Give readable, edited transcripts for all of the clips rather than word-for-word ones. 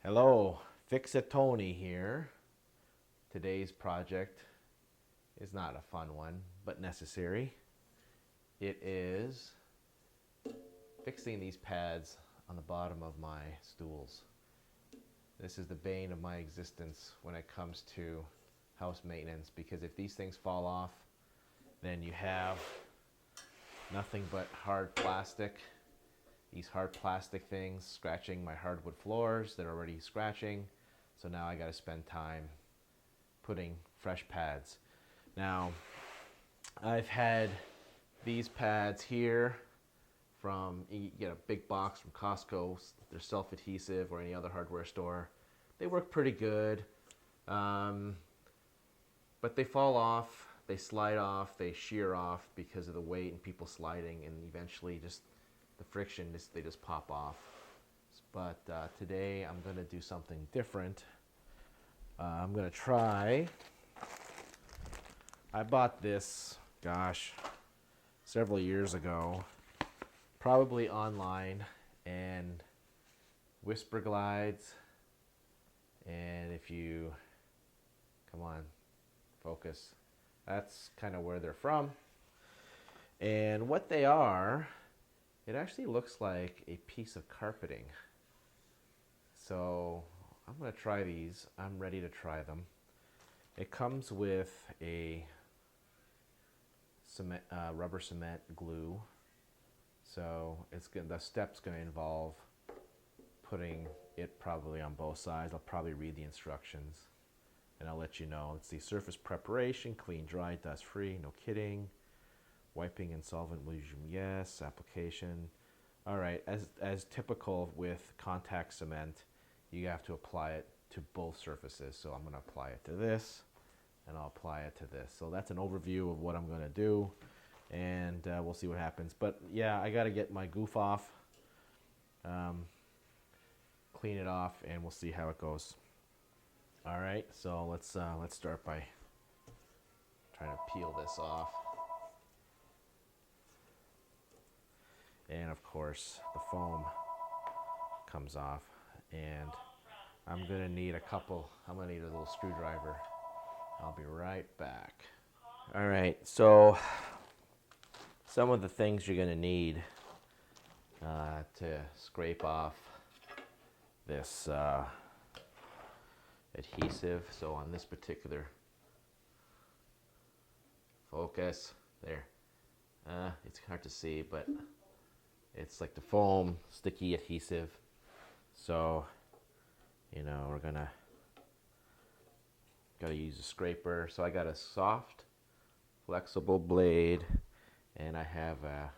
Hello, Fix-It-Tony here. Today's project is not a fun one, but necessary. It is fixing these pads on the bottom of my stools. This is the bane of my existence when it comes to house maintenance, because if these things fall off, then you have nothing but hard plastic. These hard plastic things scratching my hardwood floors that are already scratching. So now I got to spend time putting fresh pads. Now, I've had these pads here from, you get a big box from Costco. They're self-adhesive, or any other hardware store. They work pretty good, but they fall off, they slide off, they shear off because of the weight and people sliding, and eventually just the friction, they just pop off. But today I'm going to do something different. I'm going to try, I bought this, gosh, several years ago, probably online, and Whisper Glides, and if you, come on, focus, that's kind of where they're from. And what they are, it actually looks like a piece of carpeting. So I'm going to try these. I'm ready to try them. It comes with a cement, rubber cement glue. So the step's going to involve putting it probably on both sides. I'll probably read the instructions and I'll let you know. Let's see, surface preparation, clean, dry, dust free, no kidding. Wiping and solvent medium, yes. Application. All right, as typical with contact cement, you have to apply it to both surfaces. So I'm going to apply it to this, and I'll apply it to this. So that's an overview of what I'm going to do, and we'll see what happens. But yeah, I got to get my goof off, clean it off, and we'll see how it goes. All right, so let's start by trying to peel this off. And of course the foam comes off, and I'm gonna need I'm gonna need a little screwdriver. I'll be right back. All right, so some of the things you're gonna need to scrape off this adhesive. So on this particular, focus, there, it's hard to see, but it's like the foam, sticky adhesive. So, we're gotta use a scraper. So I got a soft, flexible blade, and I have a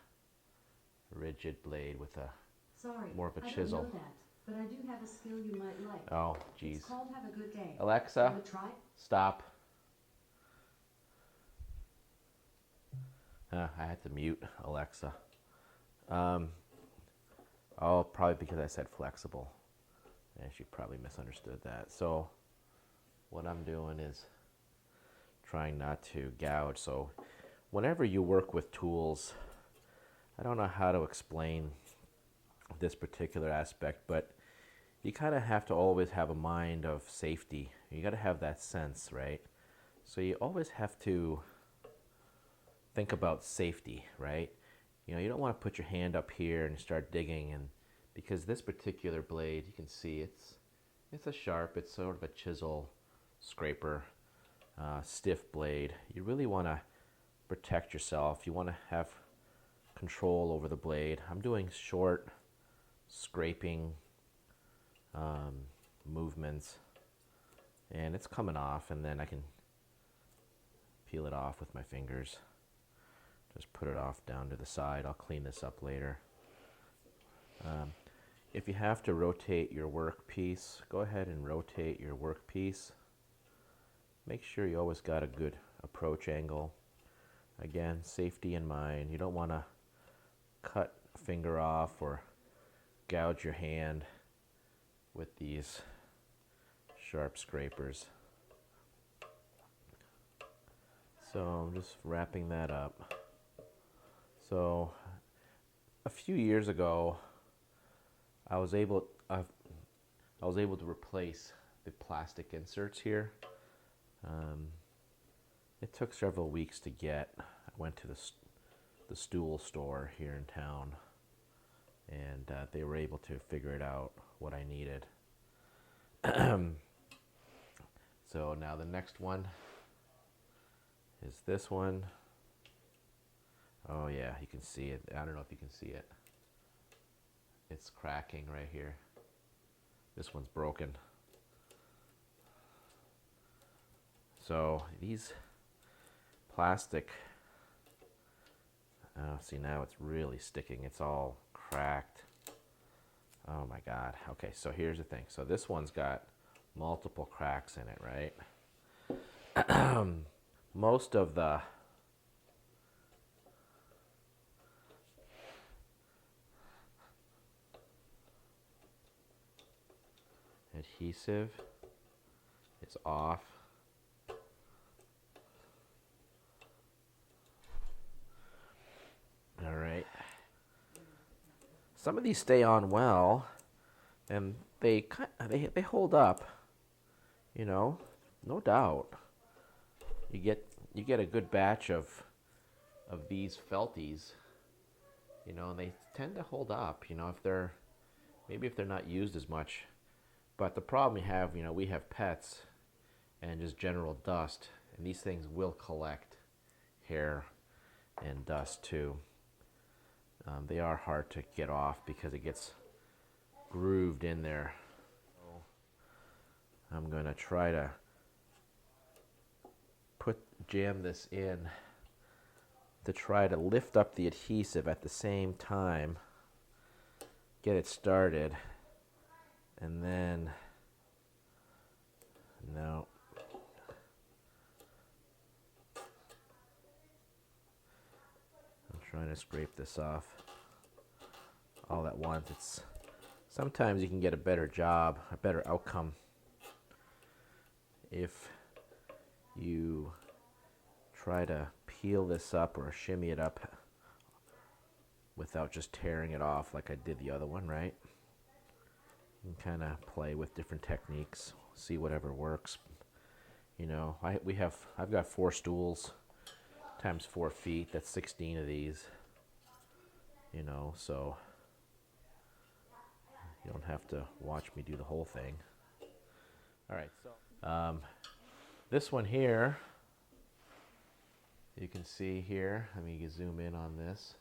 rigid blade with more of a chisel. I don't know that, but I do have a skill you might like. Oh, geez. It's called Have a Good Day. Alexa, Want to try? stop. I had to mute Alexa. Oh, probably because I said flexible, and she probably misunderstood that. So what I'm doing is trying not to gouge. So whenever you work with tools, I don't know how to explain this particular aspect, but you kind of have to always have a mind of safety. You got to have that sense, right? So you always have to think about safety, right? You don't want to put your hand up here and start digging, and because this particular blade, you can see it's a sharp, it's sort of a chisel scraper, stiff blade. You really want to protect yourself. You want to have control over the blade. I'm doing short scraping movements, and it's coming off, and then I can peel it off with my fingers. Just put it off down to the side. I'll clean this up later. If you have to rotate your workpiece, go ahead and rotate your workpiece. Make sure you always got a good approach angle. Again, safety in mind. You don't want to cut a finger off or gouge your hand with these sharp scrapers. So I'm just wrapping that up. So a few years ago, I was able, I was able to replace the plastic inserts here. It took several weeks to get. I went to the Stool store here in town, and they were able to figure it out what I needed. So now the next one is this one. Oh yeah, you can see it. I don't know if you can see it. It's cracking right here. This one's broken. So these plastic, see now it's really sticking. It's all cracked. Oh my God. Okay, so here's the thing. So this one's got multiple cracks in it, right? Most of the adhesive is off. All right. Some of these stay on well, and they hold up. You know, no doubt. You get a good batch of these felties. You know, and they tend to hold up. You know, if they're not used as much. But the problem we have pets and just general dust, and these things will collect hair and dust too. They are hard to get off because it gets grooved in there. So I'm going to try to jam this in to try to lift up the adhesive at the same time, get it started, and then no. I'm trying to scrape this off all at once. Sometimes you can get a better outcome if you try to peel this up or shimmy it up without just tearing it off like I did the other one, right? You can kind of play with different techniques, see whatever works. You know, I've got 4 stools times 4 feet. That's 16 of these. You know, so you don't have to watch me do the whole thing. All right, so this one here, you can see here. Let me zoom in on this.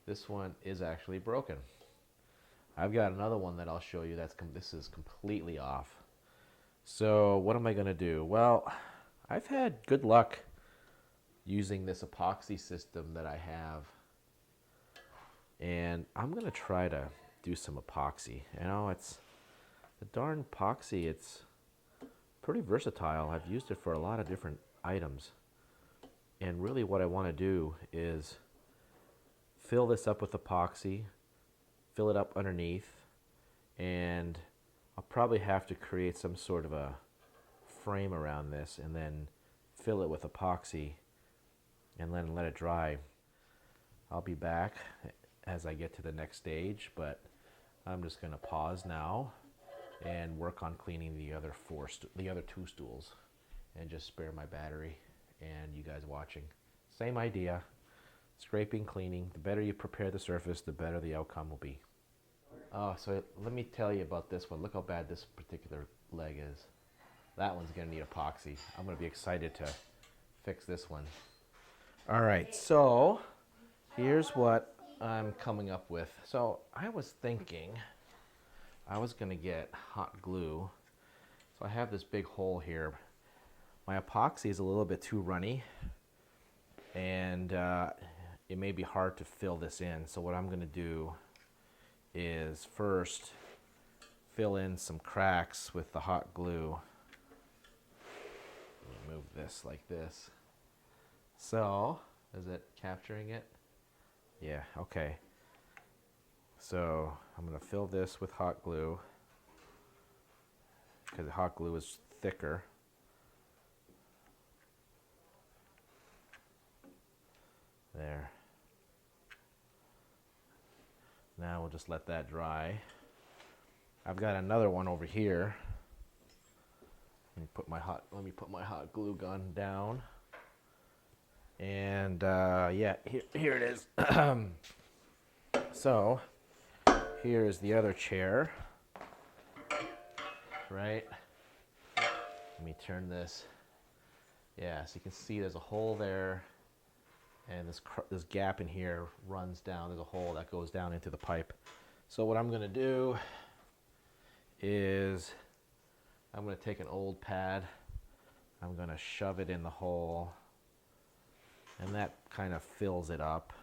This one is actually broken. I've got another one that I'll show you this is completely off. So what am I going to do? Well, I've had good luck using this epoxy system that I have, and I'm going to try to do some epoxy. You know, it's the darn epoxy. It's pretty versatile. I've used it for a lot of different items, and really what I want to do is fill this up with epoxy, fill it up underneath, and I'll probably have to create some sort of a frame around this and then fill it with epoxy and then let it dry. I'll be back as I get to the next stage, but I'm just going to pause now and work on cleaning the other 2 stools and just spare my battery and you guys watching. Same idea. Scraping, cleaning. The better you prepare the surface, the better the outcome will be. Oh, so let me tell you about this one. Look how bad this particular leg is. That one's going to need epoxy. I'm going to be excited to fix this one. All right, so here's what I'm coming up with. So I was thinking I was going to get hot glue. So I have this big hole here. My epoxy is a little bit too runny, and it may be hard to fill this in. So what I'm going to do is first fill in some cracks with the hot glue. Move this like this. So, is it capturing it? Yeah, okay. So I'm going to fill this with hot glue because the hot glue is thicker. There. Now we'll just let that dry. I've got another one over here. Let me put my hot glue gun down. And yeah, here it is. So here's the other chair, right? Let me turn this. Yeah, so you can see there's a hole there, and this gap in here runs down. There's a hole that goes down into the pipe. So what I'm going to do is I'm going to take an old pad. I'm going to shove it in the hole, and that kind of fills it up.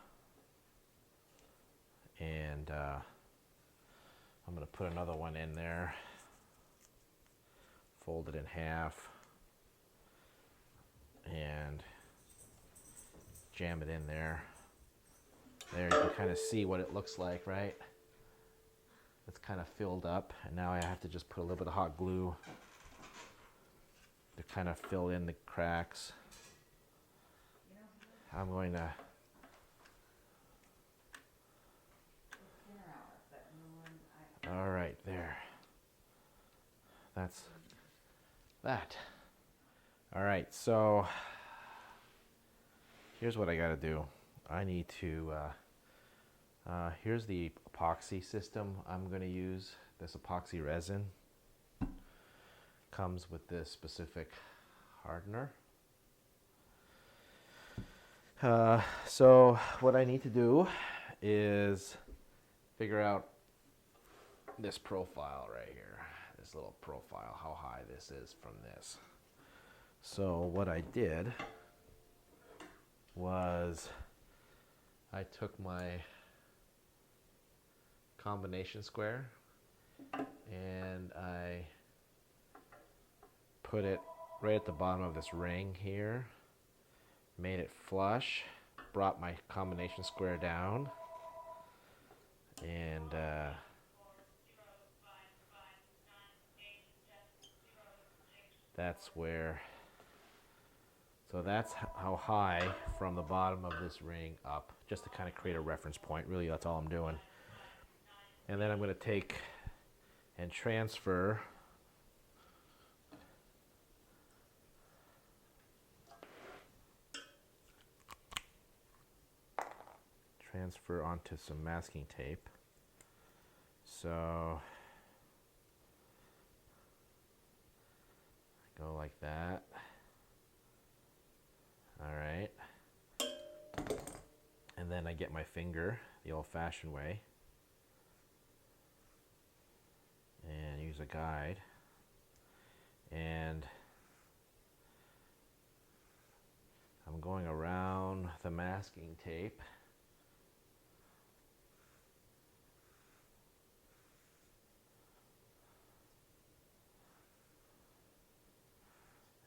And I'm going to put another one in there, fold it in half, and jam it in there. There, you can kind of see what it looks like, right? It's kind of filled up, and now I have to just put a little bit of hot glue to kind of fill in the cracks. I'm going to all right, there. That's that. All right, so here's what I got to do. I need to, here's the epoxy system I'm going to use. This epoxy resin comes with this specific hardener. So what I need to do is figure out this profile right here, this little profile, how high this is from this. So what I did was I took my combination square and I put it right at the bottom of this ring here, made it flush, brought my combination square down, and that's where, so that's how high from the bottom of this ring up, just to kind of create a reference point. Really, that's all I'm doing. And then I'm going to take and transfer onto some masking tape. So go like that. All right. And then I get my finger the old-fashioned way and use a guide, and I'm going around the masking tape.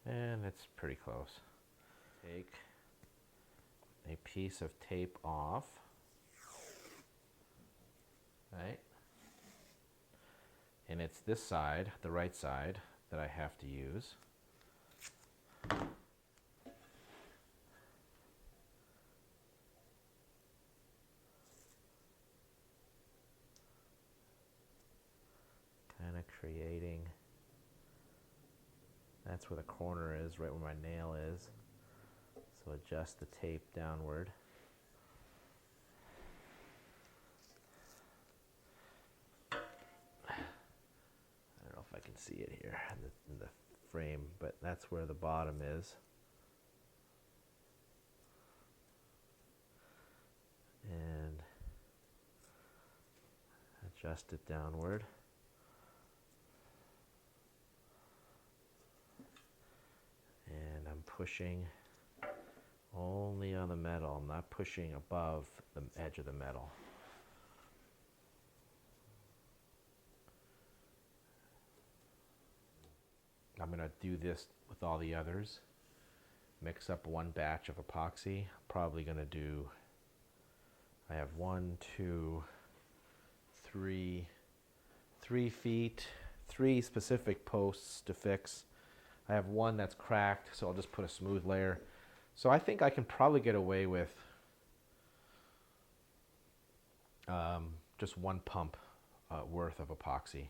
And it's pretty close. Take a piece of tape off, right? And it's this side, the right side, that I have to use. Kind of creating, that's where the corner is, right where my nail is. So adjust the tape downward. I don't know if I can see it here in the frame, but that's where the bottom is. And adjust it downward. And I'm pushing only on the metal. I'm not pushing above the edge of the metal. I'm going to do this with all the others. Mix up one batch of epoxy. I'm probably going to do, I have 1, 2, 3, 3 feet, 3 specific posts to fix. I have one that's cracked, so I'll just put a smooth layer. So I think I can probably get away with just one pump worth of epoxy.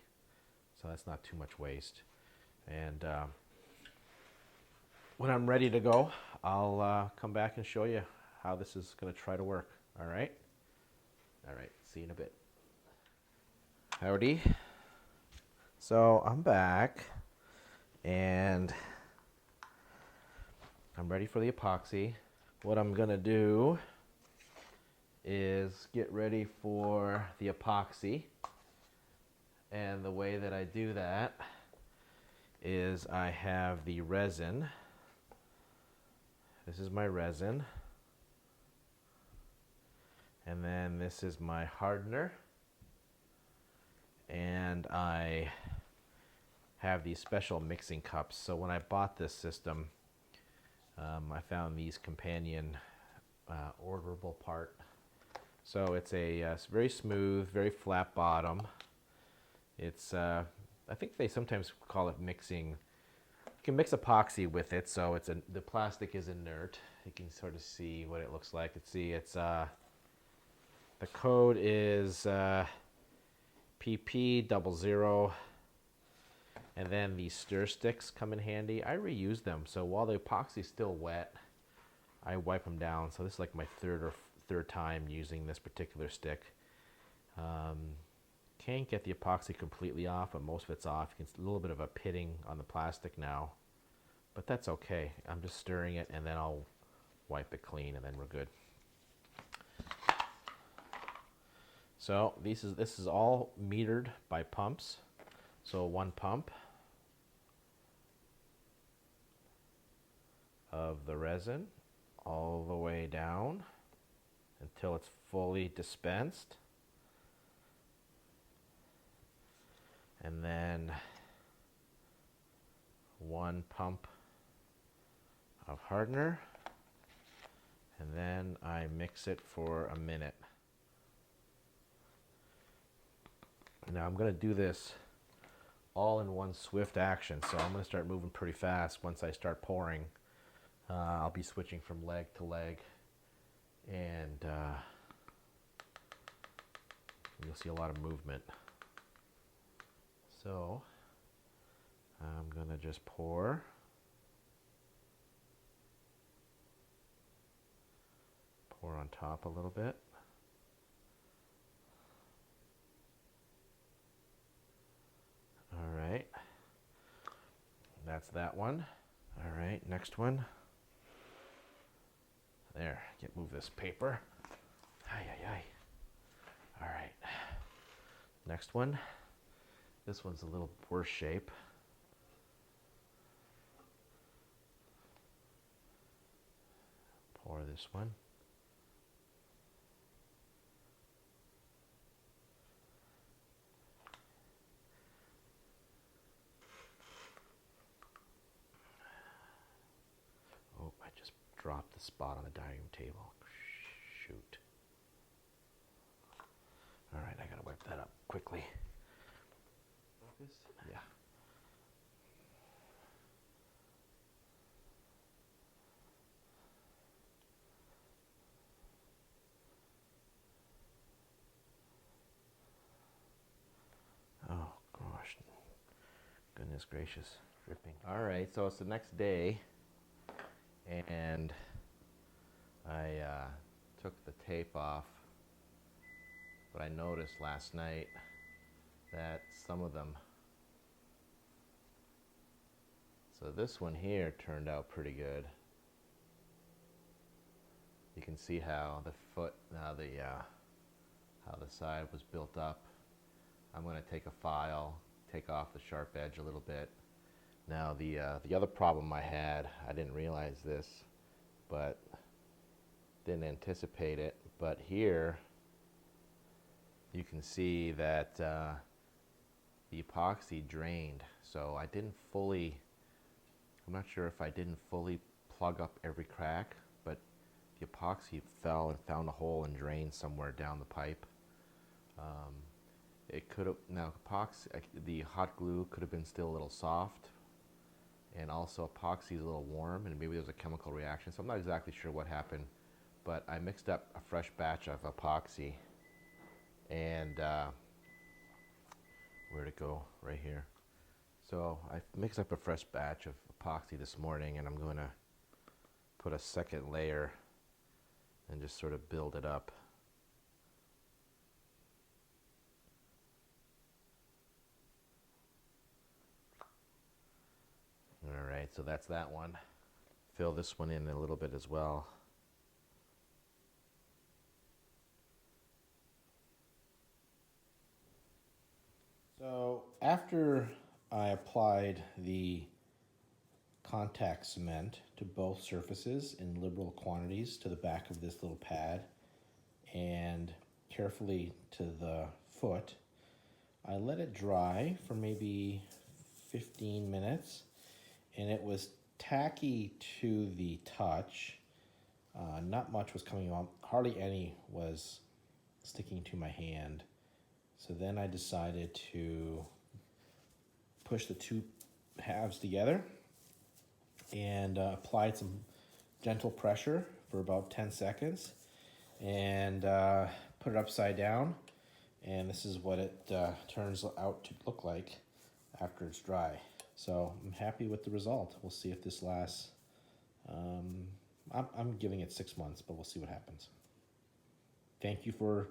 So that's not too much waste. And when I'm ready to go, I'll come back and show you how this is going to try to work. All right? All right, see you in a bit. Howdy. So I'm back, and I'm ready for the epoxy. What I'm going to do is get ready for the epoxy. And the way that I do that is I have the resin. This is my resin. And then this is my hardener. And I have these special mixing cups. So when I bought this system, I found these companion orderable part. So it's a very smooth, very flat bottom. It's, I think they sometimes call it mixing. You can mix epoxy with it, so it's the plastic is inert. You can sort of see what it looks like. It's the code is PP00, and then these stir sticks come in handy. I reuse them, so while the epoxy's still wet, I wipe them down. So this is like my third time using this particular stick. Can't get the epoxy completely off, but most of it's off. You can see a little bit of a pitting on the plastic now, but that's okay. I'm just stirring it, and then I'll wipe it clean, and then we're good. So this is all metered by pumps. So one pump of the resin all the way down until it's fully dispensed. And then one pump of hardener, and then I mix it for a minute. Now I'm going to do this all in one swift action, so I'm going to start moving pretty fast once I start pouring. I'll be switching from leg to leg, and you'll see a lot of movement. So I'm going to just pour. Pour on top a little bit. All right. That's that one. All right, next one. There, can't move this paper. Ay, ay, ay. All right. Next one. This one's a little worse shape. Pour this one. Oh, I just dropped the spot on the dining room table. Shoot. All right, I gotta wipe that up quickly. Yeah. Oh gosh. Goodness gracious. Dripping. All right, so it's the next day, and I took the tape off, but I noticed last night that some of them, so this one here turned out pretty good. You can see how the foot, how the side was built up. I'm going to take a file, take off the sharp edge a little bit. Now the other problem I had, I didn't realize this, but didn't anticipate it, but here you can see that the epoxy drained. So I didn't fully, I'm not sure if I didn't fully plug up every crack, but the epoxy fell and found a hole and drained somewhere down the pipe. It could have, now epoxy, the hot glue could have been still a little soft, and also epoxy is a little warm, and maybe there was a chemical reaction, so I'm not exactly sure what happened, but I mixed up a fresh batch of epoxy, And where'd it go? Right here. So I mixed up a fresh batch of epoxy this morning, and I'm going to put a second layer and just sort of build it up. All right, so that's that one. Fill this one in a little bit as well. So after I applied the contact cement to both surfaces in liberal quantities to the back of this little pad and carefully to the foot, I let it dry for maybe 15 minutes, and it was tacky to the touch. Not much was coming on, hardly any was sticking to my hand. So then I decided to push the two halves together and applied some gentle pressure for about 10 seconds and put it upside down. And this is what it turns out to look like after it's dry. So I'm happy with the result. We'll see if this lasts. I'm giving it 6 months, but we'll see what happens. Thank you for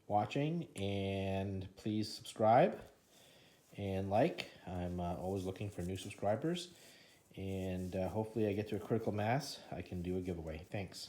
watching, and please subscribe and like. I'm always looking for new subscribers, and hopefully I get to a critical mass. I can do a giveaway. Thanks.